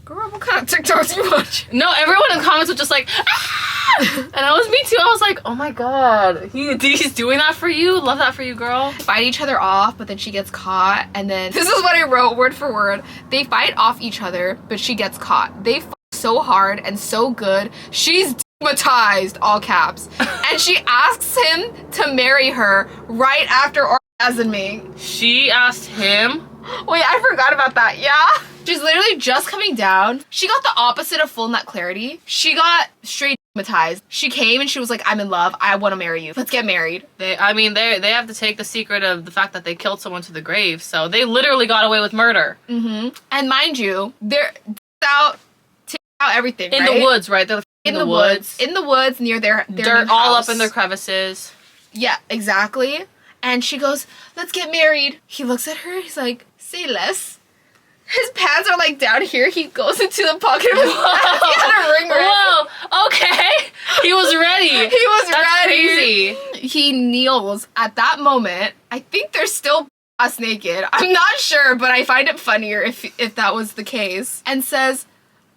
Girl, what kind of TikToks you watch? No, everyone in the comments was just like, ah! And I was me too. I was like, oh my god. He's doing that for you? Love that for you, girl. Fight each other off, but then she gets caught. And then, this is what I wrote word for word. They fight off each other, but she gets caught. They fight so hard and so good. She's stigmatized, all caps. And she asks him to marry her right after orgasming. She asked him? Wait, I forgot about that. Yeah? She's literally just coming down. She got the opposite of full nut clarity. She got straight stigmatized. She came and she was like, I'm in love. I want to marry you. Let's get married. They have to take the secret of the fact that they killed someone to the grave. So they literally got away with murder. And mind you, they're out everything, in right? the woods, right? They're in the woods. In the woods near their dirt all up in their crevices. Yeah, exactly. And she goes, let's get married. He looks at her. He's like, say less. His pants are like down here. He goes into the pocket of his pants. He had a ring ring. Whoa, okay. He was ready. He was That's ready. Crazy. He kneels at that moment. I think they're still ass naked. I'm not sure, but I find it funnier if that was the case. And says,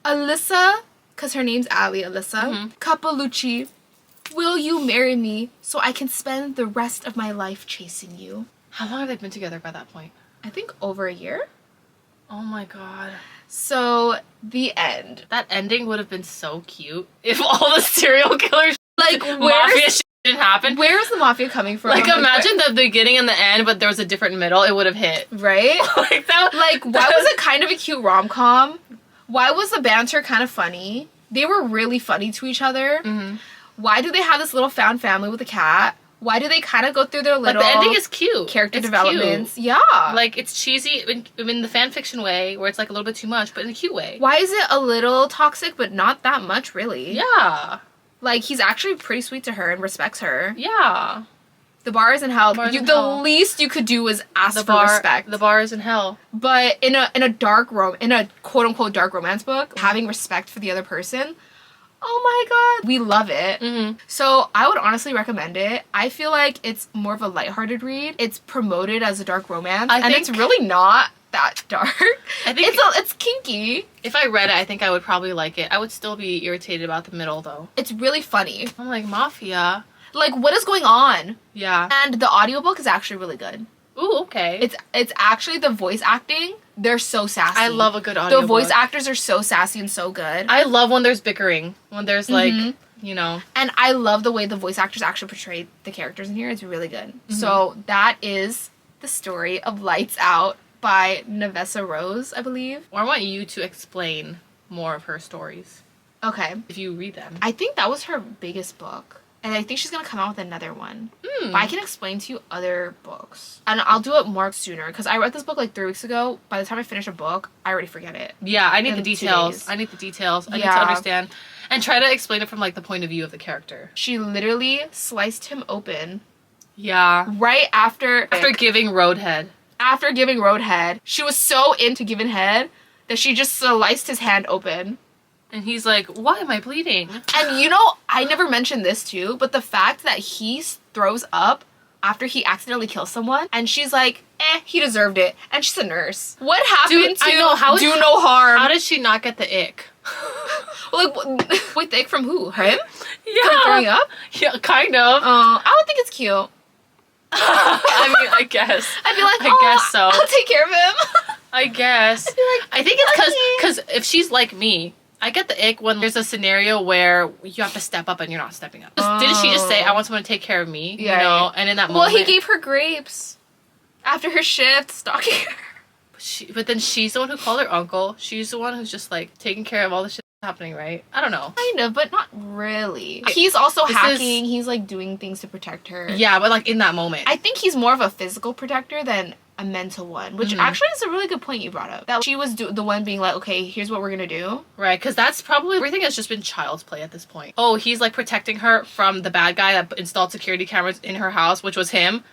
Alyssa, because her name's Allie, Alyssa, Capalucci, will you marry me so I can spend the rest of my life chasing you? How long have they been together by that point? I think over a year. Oh my god. So, the end. That ending would have been so cute if all the serial killers, like, mafia shit didn't happen. Where's the mafia coming from? Like, imagine the beginning and the end, but there was a different middle, it would have hit. Right? Like, that. Like, why was it kind of a cute rom-com? Why was the banter kind of funny? They were really funny to each other. Why do they have this little found family with a cat? Why do they kind of go through their little... But the ending is cute. Character it's developments. Cute. Yeah. Like, it's cheesy in the fan fiction way, where it's like a little bit too much, but in a cute way. Why is it a little toxic, but not that much, really? Yeah. Like, he's actually pretty sweet to her and respects her. Yeah. The bar is in hell. The least you could do is ask for respect. The bar is in hell. But in a quote-unquote dark romance book, having respect for the other person... Oh my god. We love it. So I would honestly recommend it. I feel like it's more of a lighthearted read. It's promoted as a dark romance. And it's really not that dark. I think it's kinky. If I read it, I think I would probably like it. I would still be irritated about the middle though. It's really funny. I'm like, Mafia. Like, what is going on? Yeah. And the audiobook is actually really good. Ooh, okay. It's actually the voice acting. They're so sassy. I love a good audiobook. The voice actors are so sassy and so good. I love when there's bickering. When there's like, you know. And I love the way the voice actors actually portray the characters in here. It's really good. So that is the story of Lights Out by Nevessa Rose, I believe. Or I want you to explain more of her stories. Okay. if you read them. I think that was her biggest book. And I think she's going to come out with another one. But I can explain to you other books. And I'll do it more sooner. Because I read this book like 3 weeks ago. By the time I finish a book, I already forget it. Yeah, I need the 2 details. days. I need the details. I need to understand. And try to explain it from, like, the point of view of the character. She literally sliced him open. Yeah. Right after... After giving Roadhead. After giving Roadhead. She was so into giving head that she just sliced his hand open. And he's like, why am I bleeding? And you know, I never mentioned this too, but the fact that he throws up after he accidentally kills someone, and she's like, he deserved it. And she's a nurse. What happened to do no harm? How did she not get the ick? Like, wait, the ick from who? Him? Yeah. From throwing up? Yeah, kind of. I would think it's cute. I mean, I guess. I'd be like, I guess so. I'll take care of him. I guess. I'd be like, I think it's because if she's like me, I get the ick when there's a scenario where you have to step up and you're not stepping up. Didn't she just say, I want someone to take care of me? Yeah. You know? And in that moment... Well, he gave her grapes after her shift, stalking her. But then she's the one who called her uncle. She's the one who's just, like, taking care of all the shit that's happening, right? I don't know. Kind of, but not really. He's also hacking. He's, like, doing things to protect her. Yeah, but, like, in that moment. I think he's more of a physical protector than a mental one, which actually is a really good point you brought up. That she was the one being like, okay, here's what we're gonna do. Right, because that's probably... Everything has just been child's play at this point. Oh, he's, like, protecting her from the bad guy that installed security cameras in her house, which was him.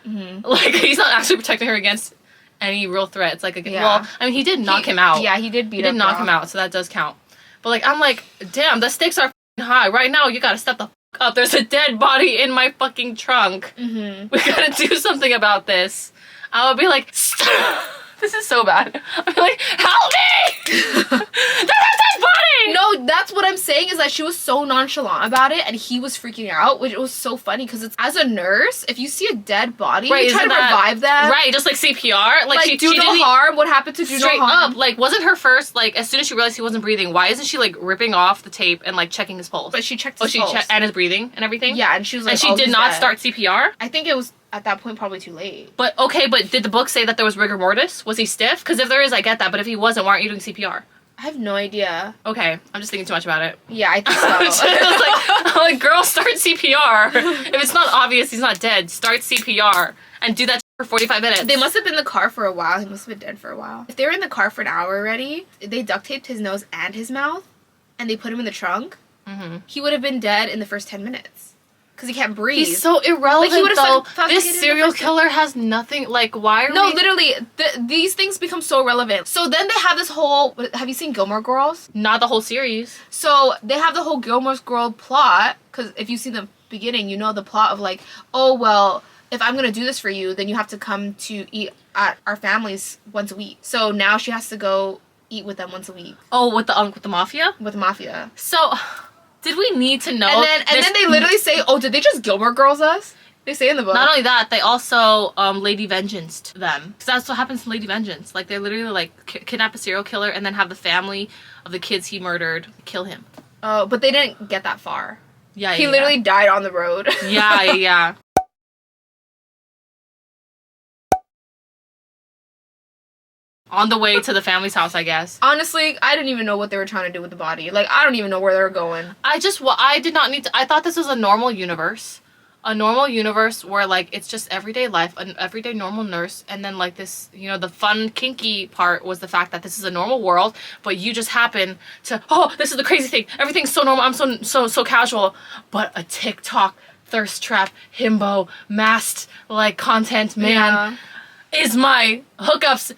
Like, he's not actually protecting her against any real threat. It's like, well, I mean, he did knock him out. Yeah, he did knock him out, so that does count. But, like, I'm like, damn, the stakes are high. Right now, you gotta step the up. There's a dead body in my fucking trunk. We gotta do something about this. I would be like, stop. This is so bad. I'd be like, help me! There's a dead body! No, that's what I'm saying is that she was so nonchalant about it and he was freaking out, which was so funny because it's as a nurse, if you see a dead body, you try to revive them. Right, just like CPR. Like she do no harm. What happened to do no harm? Straight up, like, wasn't her first, like, as soon as she realized he wasn't breathing, why isn't she, like, ripping off the tape and, like, checking his pulse? But she checked his pulse. And his breathing and everything? Yeah, and she was like, and she did not start CPR? I think it was at that point probably too late. But, okay, but did the book say that there was rigor mortis? Was he stiff? Because if there is, I get that, but if he wasn't, why aren't you doing CPR? I have no idea. Okay, I'm just thinking too much about it. Yeah, I think so. I'm like, girl, start CPR. If it's not obvious he's not dead, start CPR. And do that for 45 minutes. They must have been in the car for a while. He must have been dead for a while. If they were in the car for an hour already, they duct taped his nose and his mouth, and they put him in the trunk, he would have been dead in the first 10 minutes. Because he can't breathe. He's so irrelevant, like, he though. This serial killer has nothing, like, why are we... literally, these things become so relevant. So then they have this whole... Have you seen Gilmore Girls? Not the whole series. So they have the whole Gilmore Girls plot, because if you see the beginning, you know the plot of, like, oh, well, if I'm going to do this for you, then you have to come to eat at our families once a week. So now she has to go eat with them once a week. Oh, with the Mafia? With the Mafia. So... Did we need to know? And then they literally say, oh, did they just Gilmore Girls us? They say in the book. Not only that, they also Lady Vengeance to them. Because that's what happens in Lady Vengeance. Like, they literally, like, kidnap a serial killer and then have the family of the kids he murdered kill him. Oh, but they didn't get that far. Yeah, He literally died on the road. Yeah. On the way to the family's house, I guess. Honestly, I didn't even know what they were trying to do with the body. Like, I don't even know where they were going. I did not need to... I thought this was a normal universe. A normal universe where, like, it's just everyday life, an everyday normal nurse, and then, like, this, you know, the fun, kinky part was the fact that this is a normal world, but you just happen to, oh, this is the crazy thing. Everything's so normal. I'm so casual. But a TikTok thirst trap, himbo, masked, like, content man is my hookups...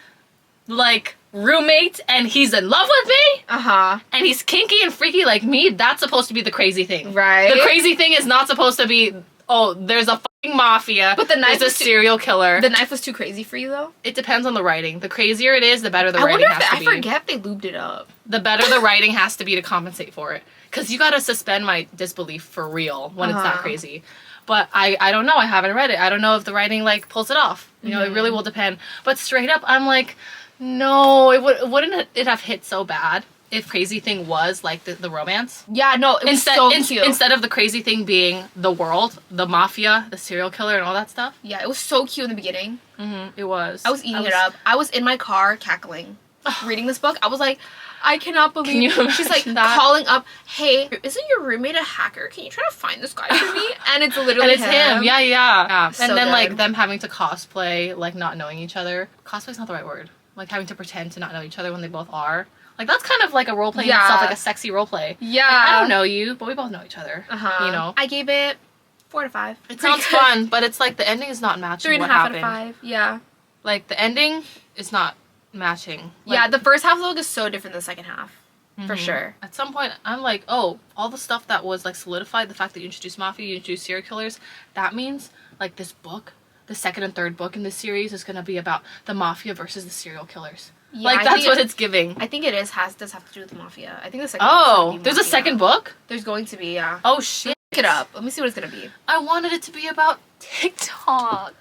like, roommate, and he's in love with me? And he's kinky and freaky like me? That's supposed to be the crazy thing. Right. The crazy thing is not supposed to be, oh, there's a fucking mafia, but the knife there's a serial killer. The knife was too crazy for you, though? It depends on the writing. The crazier it is, the better the writing has to be. I forget if they lubed it up. The better the writing has to be to compensate for it. Because you gotta suspend my disbelief for real when it's that crazy. But I don't know. I haven't read it. I don't know if the writing, like, pulls it off. You know, it really will depend. But straight up, I'm like... No, wouldn't it have hit so bad if crazy thing was like the romance? Yeah, no, it was so cute. Instead of the crazy thing being the world, the mafia, the serial killer, and all that stuff. Yeah, it was so cute in the beginning. It was. I was eating it up. I was in my car cackling. reading this book. I was like, I cannot believe. Can you she's like imagine that? calling up, hey, isn't your roommate a hacker? Can you try to find this guy for me? And it's literally him. Yeah. So And then like good. them having to cosplay, like not knowing each other. Cosplay's not the right word. Like having to pretend to not know each other when they both are. Like that's kind of like a role play in itself, like a sexy role play. Yeah. Like, I don't know you, but we both know each other. Uh-huh. You know. I gave it 4 to 5. It sounds fun, but it's like the ending is not matching 3.5 what out of happened. 5. Yeah. Like the ending is not matching. Like, Yeah, the first half of the book is so different than the second half. For mhm. sure. At some point, I'm like, oh, all the stuff that was like solidified, the fact that you introduced Mafia, you introduced serial killers, that means like this book, the second and third book in this series is gonna be about the Mafia versus the serial killers. Yeah, like I that's think what it's giving. I think it does have to do with the Mafia. I think the second book's gonna Oh, be there's a Mafia. second book? There's going to be, yeah. Oh shit. Look it up. Let me see what it's gonna be. I wanted it to be about TikTok.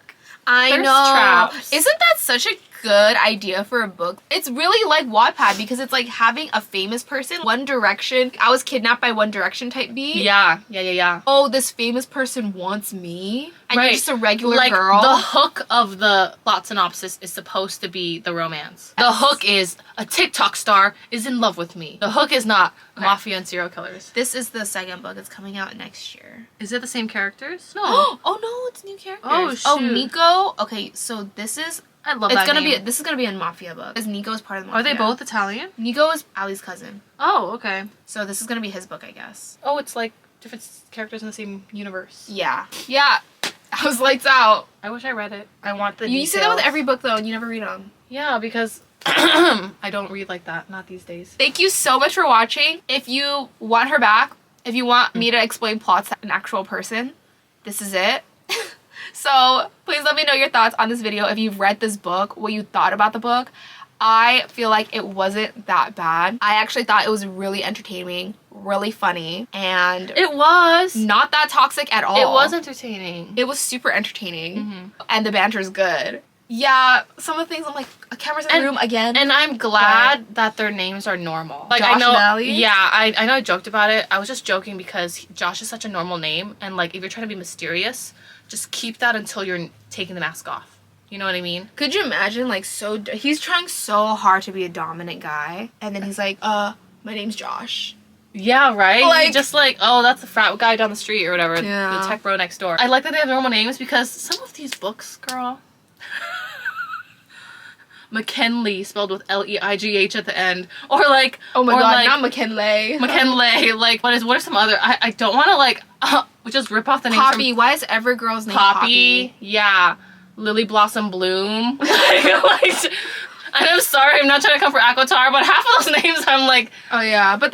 I Thirst know. traps. Isn't that such a good idea for a book? It's really like Wattpad because it's like having a famous person, One Direction. I was kidnapped by One Direction type beat. Yeah. Oh, this famous person wants me, and Right. you're just a regular Like girl. the hook of the plot synopsis is supposed to be the romance. The hook is a TikTok star is in love with me. The hook is not Okay. Mafia and serial killers. This is the second book. It's coming out next year. Is it the same characters? No. Oh no, it's new characters. Oh, Oh, shoot. Nico. Okay, so this is I love it's that gonna name. this is gonna be a Mafia book. Because Nico is part of the Mafia. Are they both Italian? Nico is Ali's cousin. Oh, okay. So this is gonna be his book, I guess. Oh, it's like different characters in the same universe. Yeah. Yeah. I was lights out. I wish I read it. I want the You say that with details. every book though, and you never read them. Yeah, because I don't read like that. Not these days. Thank you so much for watching. If you want her back, if you want me to explain plots to an actual person, this is it. So please let me know your thoughts on this video. If you've read this book, what you thought about the book. I feel like it wasn't that bad. I actually thought it was really entertaining, really funny, and It was. not that toxic at all. It was entertaining. It was super entertaining, and the banter's good. Yeah, some of the things I'm like, a camera's in the room again. And I'm glad that their names are normal. Like I Josh know, and Ally? yeah, I know I joked about it. I was just joking because Josh is such a normal name, and like if you're trying to be mysterious, just keep that until you're taking the mask off. You know what I mean? Could you imagine, like, he's trying so hard to be a dominant guy, and then he's like, my name's Josh. Yeah, right? Like- Just like, oh, that's the frat guy down the street or whatever. Yeah. The tech bro next door. I like that they have normal names because some of these books, girl. McKinley spelled with Leigh at the end. Or like, Oh my or god, like, not McKinley. McKinley. Like, what are some other, I don't want to like, just rip off the names Poppy. from Why is every girl's name Poppy. Yeah. Lily Blossom Bloom. Like, and I'm sorry, I'm not trying to come for Aquatar, but half of those names I'm like, Oh yeah, but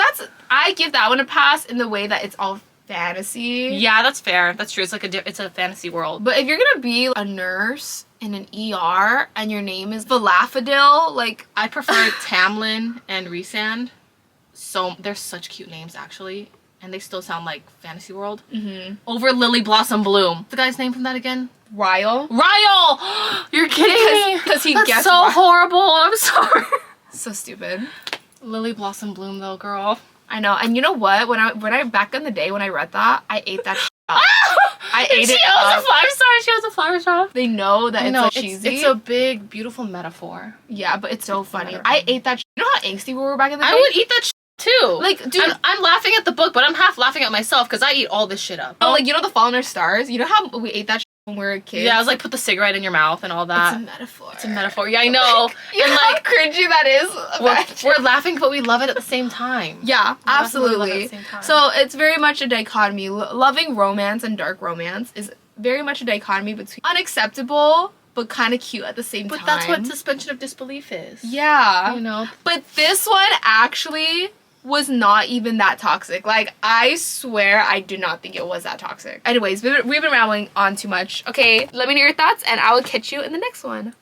I give that one a pass in the way that it's all fantasy. yeah, that's fair. That's true. It's like it's a fantasy world. But if you're gonna be a nurse in an ER and your name is Valafadil, like, I prefer Tamlin and Rhysand. So they're such cute names actually, and they still sound like fantasy world. Over Lily Blossom Bloom. The guy's name from that again? Ryle. Ryle! You're kidding me? Because he That's gets so horrible. I'm sorry. so stupid. Lily Blossom Bloom though, girl. I know, and you know what? When I back in the day when I read that, I ate that up. I ate she it owns up. a flower. I'm sorry, she owns a flower shop. They know that it's No, like cheesy. it's a big, beautiful metaphor. Yeah, but it's so funny. Matter. I ate that. You know how angsty we were back in the day? I would eat that too. Like, dude. I'm laughing at the book, but I'm half laughing at myself because I eat all this shit up. Oh, like, you know the Fallen Our Stars? You know how we ate that when we were kids? Yeah, I was like, put the cigarette in your mouth and all that. It's a metaphor. It's a metaphor. Yeah, I know. You know and how like, cringy that is? we're laughing, but we love it at the same time. Yeah, We love it at absolutely. the same time. So it's very much a dichotomy. Loving romance and dark romance is very much a dichotomy between unacceptable but kind of cute at the same time. But that's what suspension of disbelief is. Yeah. You know? But this one actually was not even that toxic. Like, I swear I do not think it was that toxic. Anyways, we've been rambling on too much. Okay, let me know your thoughts and I will catch you in the next one.